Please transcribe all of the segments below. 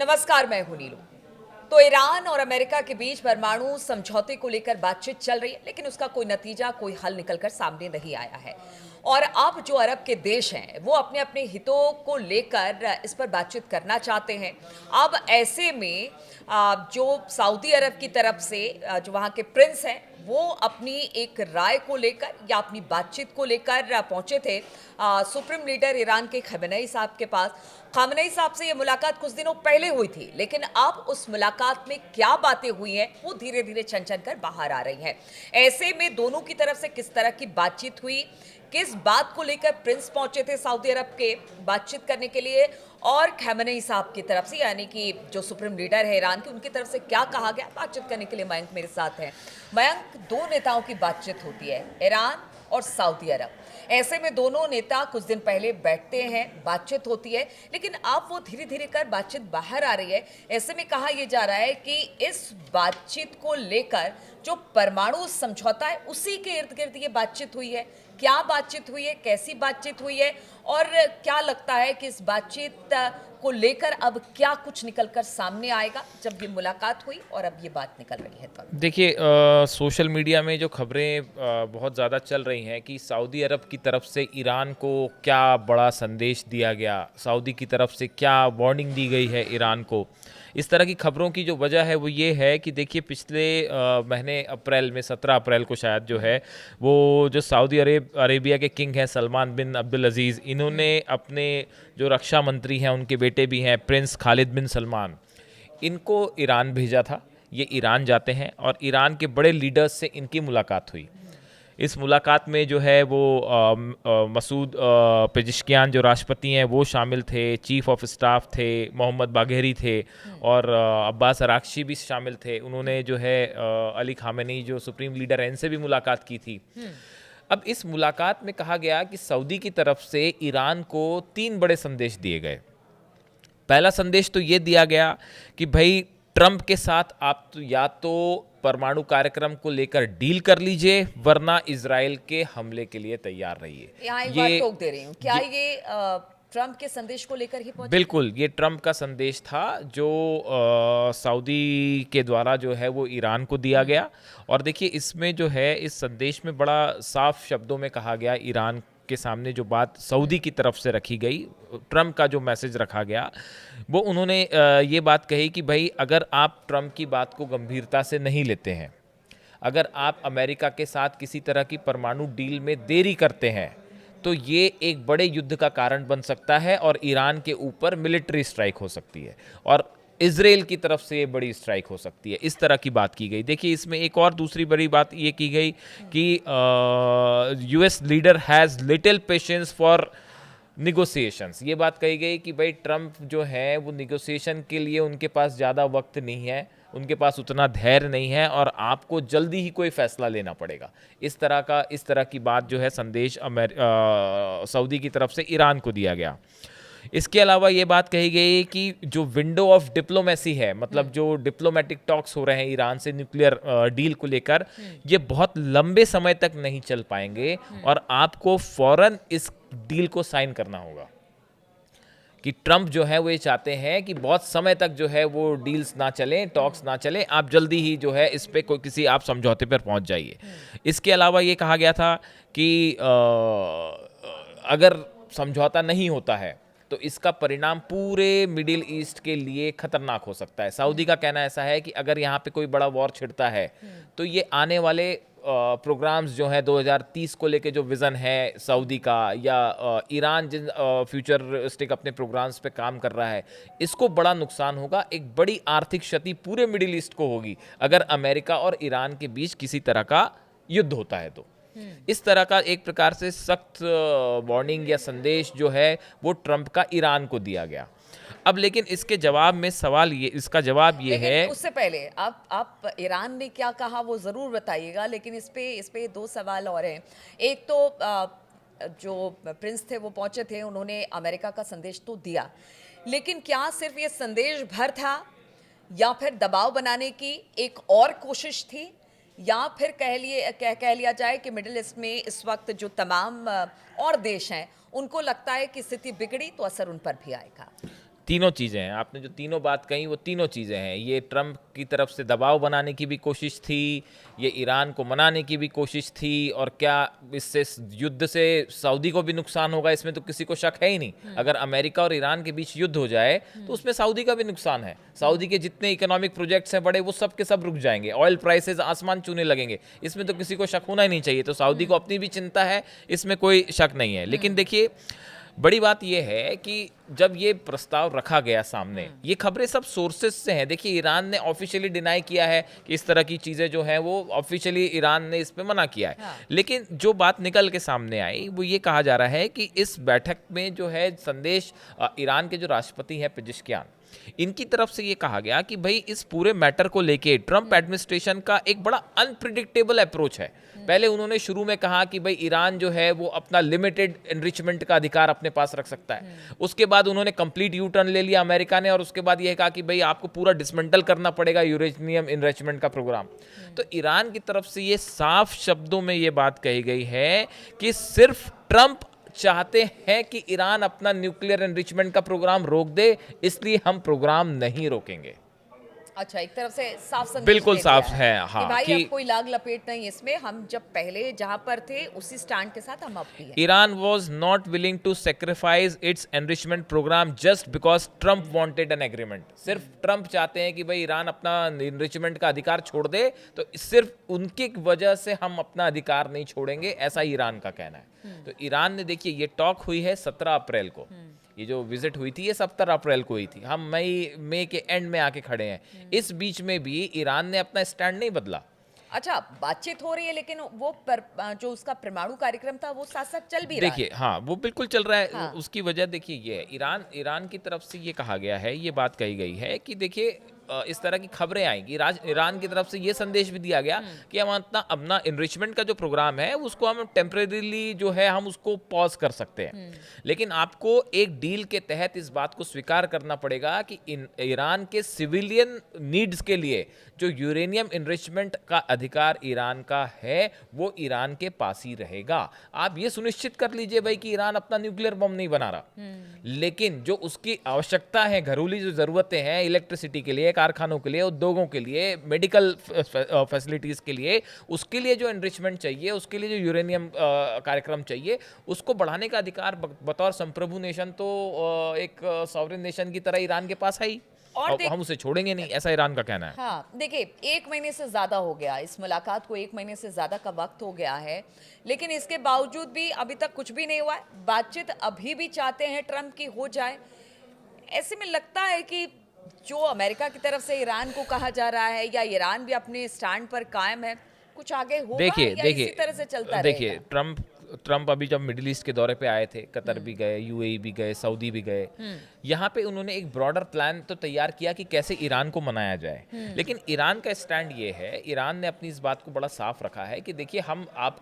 नमस्कार, मैं हूं नीलू। तो ईरान और अमेरिका के बीच परमाणु समझौते को लेकर बातचीत चल रही है, लेकिन उसका कोई नतीजा, कोई हल निकलकर सामने नहीं आया है। और अब जो अरब के देश हैं, वो अपने अपने हितों को लेकर इस पर बातचीत करना चाहते हैं। अब ऐसे में जो सऊदी अरब की तरफ से जो वहाँ के प्रिंस हैं, वो अपनी एक राय को लेकर या अपनी बातचीत को लेकर पहुंचे थे सुप्रीम लीडर ईरान के खमेनेई साहब के पास। खमेनेई साहब से ये मुलाकात कुछ दिनों पहले हुई थी, लेकिन अब उस मुलाकात में क्या बातें हुई हैं वो धीरे धीरे छन छन कर बाहर आ रही हैं। ऐसे में दोनों की तरफ से किस तरह की बातचीत हुई, किस बात को लेकर प्रिंस पहुंचे थे सऊदी अरब के बातचीत करने के लिए, और खमेनेई साहब की तरफ से यानी कि जो सुप्रीम लीडर है ईरान की, उनकी तरफ से क्या कहा गया, बातचीत करने के लिए मयंक मेरे साथ हैं। मयंक, दो नेताओं की बातचीत होती है, ईरान और सऊदी अरब। ऐसे में दोनों नेता कुछ दिन पहले बैठते हैं, बातचीत होती है, लेकिन अब वो धीरे धीरे कर बातचीत बाहर आ रही है। ऐसे में कहा यह जा रहा है कि इस बातचीत को लेकर जो परमाणु समझौता है उसी के इर्द गिर्द ये बातचीत हुई है। क्या बातचीत हुई है, कैसी बातचीत हुई है, और क्या लगता है कि इस बातचीत को लेकर अब क्या कुछ निकलकर सामने आएगा जब ये मुलाकात हुई और अब ये बात निकल रही है? तो देखिए, सोशल मीडिया में जो खबरें बहुत ज़्यादा चल रही हैं कि सऊदी अरब की तरफ से ईरान को क्या बड़ा संदेश दिया गया, सऊदी की तरफ से क्या वार्निंग दी गई है ईरान को। इस तरह की खबरों की जो वजह है वो ये है कि देखिए, पिछले महीने अप्रैल में 17 अप्रैल को शायद जो है वो जो सऊदी अरेबिया के किंग हैं सलमान बिन अब्दुल अजीज़, इन्होंने अपने जो रक्षा मंत्री हैं, उनके बेटे भी हैं प्रिंस खालिद बिन सलमान, इनको ईरान भेजा था। ये ईरान जाते हैं और ईरान के बड़े लीडर्स से इनकी मुलाकात हुई। इस मुलाकात में जो है वो मसूद पेजिशकियान जो राष्ट्रपति हैं वो शामिल थे, चीफ ऑफ स्टाफ थे, मोहम्मद बाघेरी थे, और अब्बास अराक्ची भी शामिल थे। उन्होंने जो है अली खामेनी जो सुप्रीम लीडर हैं, इनसे भी मुलाकात की थी। अब इस मुलाकात में कहा गया कि सऊदी की तरफ से ईरान को 3 बड़े संदेश दिए गए। पहला संदेश तो ये दिया गया कि भाई, ट्रंप के साथ आप तो या तो परमाणु कार्यक्रम को लेकर डील कर लीजिए, वरना इजराइल के हमले के लिए तैयार रहिए। यहाँ एक बात टोक दे रही हूँ, क्या ये ट्रंप के संदेश को लेकर ही पहुंचे? बिल्कुल, ये ट्रंप का संदेश था जो सऊदी के द्वारा जो है वो ईरान को दिया गया। और देखिए, इसमें जो है इस संदेश में बड़ा साफ शब्दों में कहा गया, ईरान के सामने जो बात सऊदी की तरफ से रखी गई, ट्रंप का जो मैसेज रखा गया, वो उन्होंने ये बात कही कि भाई, अगर आप ट्रंप की बात को गंभीरता से नहीं लेते हैं, अगर आप अमेरिका के साथ किसी तरह की परमाणु डील में देरी करते हैं, तो ये एक बड़े युद्ध का कारण बन सकता है और ईरान के ऊपर मिलिट्री स्ट्राइक हो सकती है और इजराइल की तरफ से ये बड़ी स्ट्राइक हो सकती है। इस तरह की बात की गई। देखिए, इसमें एक और दूसरी बड़ी बात ये की गई कि US leader has little patience for negotiations. ये बात कही गई कि भाई, ट्रंप जो है वो निगोसिएशन के लिए उनके पास ज़्यादा वक्त नहीं है, उनके पास उतना धैर्य नहीं है और आपको जल्दी ही कोई फैसला लेना पड़ेगा। इस तरह की बात जो है संदेश सऊदी की तरफ से ईरान को दिया गया। इसके अलावा ये बात कही गई कि जो विंडो ऑफ डिप्लोमेसी है, मतलब जो डिप्लोमेटिक टॉक्स हो रहे हैं ईरान से न्यूक्लियर डील को लेकर, ये बहुत लंबे समय तक नहीं चल पाएंगे और आपको फौरन इस डील को साइन करना होगा। कि ट्रंप जो है वो ये चाहते हैं कि बहुत समय तक जो है वो डील्स ना चलें, टॉक्स ना चलें, आप जल्दी ही जो है इस पे कोई किसी आप समझौते पर पहुंच जाइए। इसके अलावा ये कहा गया था कि अगर समझौता नहीं होता है तो इसका परिणाम पूरे मिडिल ईस्ट के लिए खतरनाक हो सकता है। सऊदी का कहना ऐसा है कि अगर यहाँ पे कोई बड़ा वॉर छिड़ता है तो ये आने वाले प्रोग्राम्स जो है 2030 को लेके जो विज़न है सऊदी का, या ईरान जिन फ्यूचरिस्टिक अपने प्रोग्राम्स पे काम कर रहा है, इसको बड़ा नुकसान होगा। एक बड़ी आर्थिक क्षति पूरे मिडिल ईस्ट को होगी अगर अमेरिका और ईरान के बीच किसी तरह का युद्ध होता है तो। इस तरह का एक प्रकार से सख्त वार्निंग या संदेश जो है वो ट्रंप का ईरान को दिया गया। अब लेकिन इसके जवाब में इसका जवाब ये है। उससे पहले आप ईरान ने क्या कहा वो जरूर बताइएगा, लेकिन इस पे 2 सवाल और हैं। एक तो जो प्रिंस थे वो पहुंचे थे, उन्होंने अमेरिका का संदेश तो दिया, लेकिन क्या सिर्फ ये संदेश भर था या फिर दबाव बनाने की एक और कोशिश थी, या फिर कह लिया जाए कि मिडिल ईस्ट में इस वक्त जो तमाम और देश हैं उनको लगता है कि स्थिति बिगड़ी तो असर उन पर भी आएगा? तीनों चीज़ें हैं। आपने जो तीनों बात कही वो तीनों चीज़ें हैं। ये ट्रंप की तरफ से दबाव बनाने की भी कोशिश थी, ये ईरान को मनाने की भी कोशिश थी, और क्या इससे युद्ध से सऊदी को भी नुकसान होगा, इसमें तो किसी को शक है ही नहीं। अगर अमेरिका और ईरान के बीच युद्ध हो जाए तो उसमें सऊदी का भी नुकसान है। सऊदी के जितने इकोनॉमिक प्रोजेक्ट्स हैं बड़े, वो सब के सब रुक जाएंगे, ऑयल प्राइसेस आसमान छूने लगेंगे, इसमें तो किसी को शक होना ही नहीं चाहिए। तो सऊदी को अपनी भी चिंता है, इसमें कोई शक नहीं है। लेकिन देखिए, बड़ी बात यह है कि जब ये प्रस्ताव रखा गया सामने, ये खबरें सब सोर्सेस से हैं। देखिए, ईरान ने ऑफिशियली डिनाई किया है कि इस तरह की चीज़ें जो हैं वो ऑफिशियली ईरान ने इस पे मना किया है। हाँ। लेकिन जो बात निकल के सामने आई वो ये कहा जा रहा है कि इस बैठक में जो है संदेश ईरान के जो राष्ट्रपति हैं पेजेश्कियान, इनकी तरफ से ये कहा गया कि भाई इस पूरे मैटर को लेके ट्रंप एडमिनिस्ट्रेशन का एक बड़ा अनप्रिडिक्टेबल अप्रोच है। पहले उन्होंने शुरू में कहा कि भाई ईरान जो है वो अपना लिमिटेड एनरिचमेंट का अधिकार अपने पास रख सकता है। उसके बाद उन्होंने कंप्लीट यू टर्न ले लिया अमेरिका ने, और उसके बाद यह कहा कि भाई आपको पूरा डिसमेंटल करना पड़ेगा यूरेनियम एनरिचमेंट का प्रोग्राम। तो ईरान की तरफ से ये साफ शब्दों में ये बात कही गई है कि सिर्फ ट्रंप चाहते हैं कि ईरान अपना न्यूक्लियर एनरिचमेंट का प्रोग्राम रोक दे, इसलिए हम प्रोग्राम नहीं रोकेंगे। अच्छा, एक तरफ से साफ संदेश बिल्कुल दे दिया साफ है, हाँ, कि भाई कि अब कोई लाग लपेट नहीं इसमें, हम जब पहले जहां पर थे उसी स्टैंड के साथ हम अब भी हैं। Iran was not willing to sacrifice its enrichment program just because Trump wanted an agreement. सिर्फ ट्रंप चाहते हैं कि भाई ईरान अपना एनरिचमेंट का अधिकार छोड़ दे, तो सिर्फ उनकी वजह से हम अपना अधिकार नहीं छोड़ेंगे, ऐसा ईरान का कहना है। तो ईरान ने, देखिए, ये टॉक हुई है 17 अप्रैल को, ये जो विजिट हुई थी ये 17 अप्रैल को हुई थी। हम मई के एंड में आके खड़े हैं। इस बीच में भी ईरान ने अपना स्टैंड नहीं बदला। अच्छा, बातचीत हो रही है, लेकिन वो जो उसका परमाणु कार्यक्रम था वो साथ साथ चल भी रहा है। देखिए, हाँ, वो बिल्कुल चल रहा है। हाँ। उसकी वजह देखिए ये है, ईरान की तरफ से ये कहा गया है, ये बात कही गई है कि देखिए इस तरह की खबरें आएंगी। ईरान की तरफ से ये संदेश भी दिया गया कि हम अपना एनरिचमेंट का जो प्रोग्राम है उसको हम टेम्परेरीली जो है हम उसको पॉज कर सकते हैं, लेकिन आपको एक डील के तहत इस बात को स्वीकार करना पड़ेगा कि ईरान के सिविलियन नीड्स के लिए जो यूरेनियम एनरिचमेंट का अधिकार ईरान का है वो ईरान के पास ही रहेगा। आप ये सुनिश्चित कर लीजिए भाई कि ईरान अपना न्यूक्लियर बम नहीं बना रहा, लेकिन जो उसकी आवश्यकता है, घरेलू जो जरूरतें हैं, इलेक्ट्रिसिटी के लिए, कारखानों के लिए, उद्योगों के लिए, मेडिकल फैसिलिटीज के लिए, उसके लिए जो एनरिचमेंट चाहिए, उसके लिए जो यूरेनियम कार्यक्रम चाहिए, उसको बढ़ाने का अधिकार बतौर संप्रभु नेशन तो एक सॉवरेन नेशन की तरह ईरान के पास है ही, और हम उसे छोड़ेंगे नहीं, ऐसा ईरान का कहना है। हाँ, देखिए, 1 महीने से ज्यादा हो गया इस मुलाकात को, 1 महीने से ज्यादा का वक्त हो गया है, लेकिन इसके बावजूद भी अभी तक कुछ भी नहीं हुआ है। बातचीत अभी भी चाहते हैं ट्रंप की हो जाए। ऐसे में लगता है कि जो अमेरिका की तरफ से ईरान को कहा जा रहा है, या ईरान भी अपने स्टैंड पर कायम है, कुछ आगे होगा या इसी तरह से चलता रहेगा? देखिए, ट्रंप अभी जब मिडिल ईस्ट के दौरे पे आए थे, कतर भी गए, यूएई भी गए, सऊदी भी गए, यहाँ पे उन्होंने एक ब्रॉडर प्लान तो तैयार किया कि कैसे ईरान को मनाया जाए। लेकिन ईरान का स्टैंड ये है, ईरान ने अपनी इस बात को बड़ा साफ रखा है कि देखिए, आप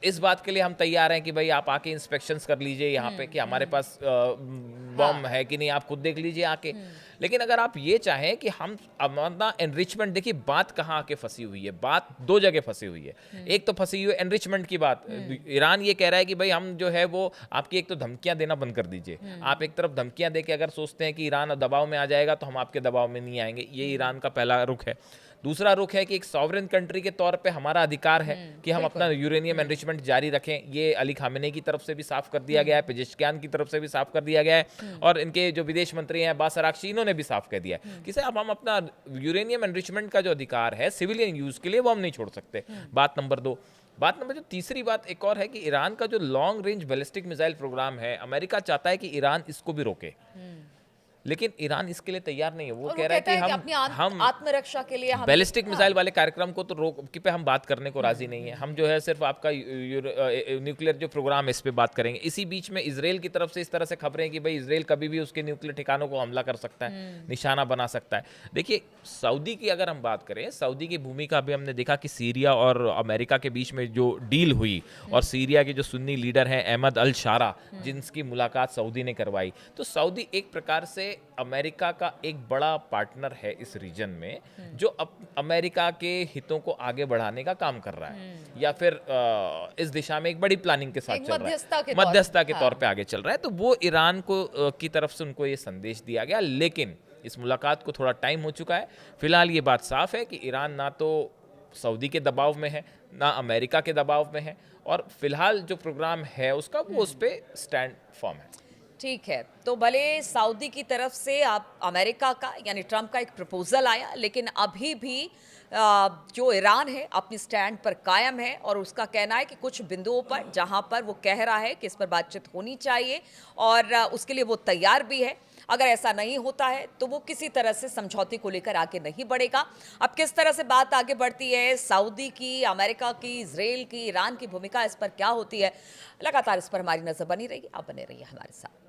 इस बात के लिए हम तैयार हैं कि भाई आप आके इंस्पेक्शंस कर लीजिए यहाँ पे कि हमारे पास बम है कि नहीं, आप खुद देख लीजिए आके। लेकिन अगर आप ये चाहें कि हम अपना एनरिचमेंट, देखिए बात कहाँ आके फंसी हुई है, बात 2 जगह फंसी हुई है। एक तो फंसी हुई है एनरिचमेंट की बात। ईरान ये कह रहा है कि भाई हम जो है वो आपकी एक तो धमकियां देना बंद कर दीजिए। आप एक तरफ धमकियां दे के अगर सोचते हैं कि ईरान दबाव में आ जाएगा तो हम आपके दबाव में नहीं आएंगे, ये ईरान का पहला रुख है। दूसरा रुख है कि एक सॉवरेन कंट्री के तौर पे हमारा अधिकार है कि हम अपना यूरेनियम एनरिचमेंट जारी रखें। ये अली खामेनी की तरफ से भी साफ कर दिया गया है, पेजेश्कियान की तरफ से भी साफ कर दिया गया है, और इनके जो विदेश मंत्री हैं अब्बास अरागची, इन्होंने भी साफ कर दिया है कि साहब हम अपना यूरेनियम एनरिचमेंट का जो अधिकार है सिविलियन यूज के लिए वो हम नहीं छोड़ सकते। बात नंबर 2। बात नंबर जो तीसरी बात एक और है कि ईरान का जो long range ballistic missile program है, अमेरिका चाहता है कि ईरान इसको भी रोके, लेकिन ईरान इसके लिए तैयार नहीं है। वो कह रहा है कि हम आत्मरक्षा के लिए बैलिस्टिक मिसाइल वाले कार्यक्रम को तो रोक पे हम बात करने को राजी नहीं है। हम जो है सिर्फ आपका न्यूक्लियर जो प्रोग्राम है इस पे बात करेंगे। इसी बीच में इजराइल की तरफ से इस तरह से खबरें कि भाई इजराइल कभी भी उसके न्यूक्लियर ठिकानों को हमला कर सकता है, निशाना बना सकता है। देखिए, सऊदी की अगर हम बात करें, सऊदी की भूमिका अभी हमने देखा कि सीरिया और अमेरिका के बीच में जो डील हुई, और सीरिया के जो सुन्नी लीडर हैं अहमद अल शारा, जिनकी मुलाकात सऊदी ने करवाई, तो सऊदी एक प्रकार से अमेरिका का एक बड़ा पार्टनर है इस रीजन में, जो अमेरिका के हितों को आगे बढ़ाने का काम कर रहा है, या फिर इस दिशा में एक बड़ी प्लानिंग के साथ एक चल रहा मध्यस्थता के है, तौर- मध्यस्थता के हाँ। तौर पे आगे चल रहा है। तो वो ईरान को की तरफ से उनको ये संदेश दिया गया, लेकिन इस मुलाकात को थोड़ा टाइम हो चुका है। फिलहाल ये बात साफ है कि ईरान ना तो सऊदी के दबाव में है, ना अमेरिका के दबाव में है, और फिलहाल जो प्रोग्राम है उसका वो उस पे स्टैंड फॉर्म है। ठीक है, तो भले सऊदी की तरफ से आप अमेरिका का यानी ट्रंप का एक प्रपोजल आया, लेकिन अभी भी जो ईरान है अपनी स्टैंड पर कायम है और उसका कहना है कि कुछ बिंदुओं पर जहां पर वो कह रहा है कि इस पर बातचीत होनी चाहिए और उसके लिए वो तैयार भी है। अगर ऐसा नहीं होता है तो वो किसी तरह से समझौते को लेकर आगे नहीं बढ़ेगा। अब किस तरह से बात आगे बढ़ती है, सऊदी की, अमेरिका की, इजराइल की, ईरान की भूमिका इस पर क्या होती है, लगातार इस पर हमारी नजर बनी रहेगी। आप बने रहिए हमारे साथ।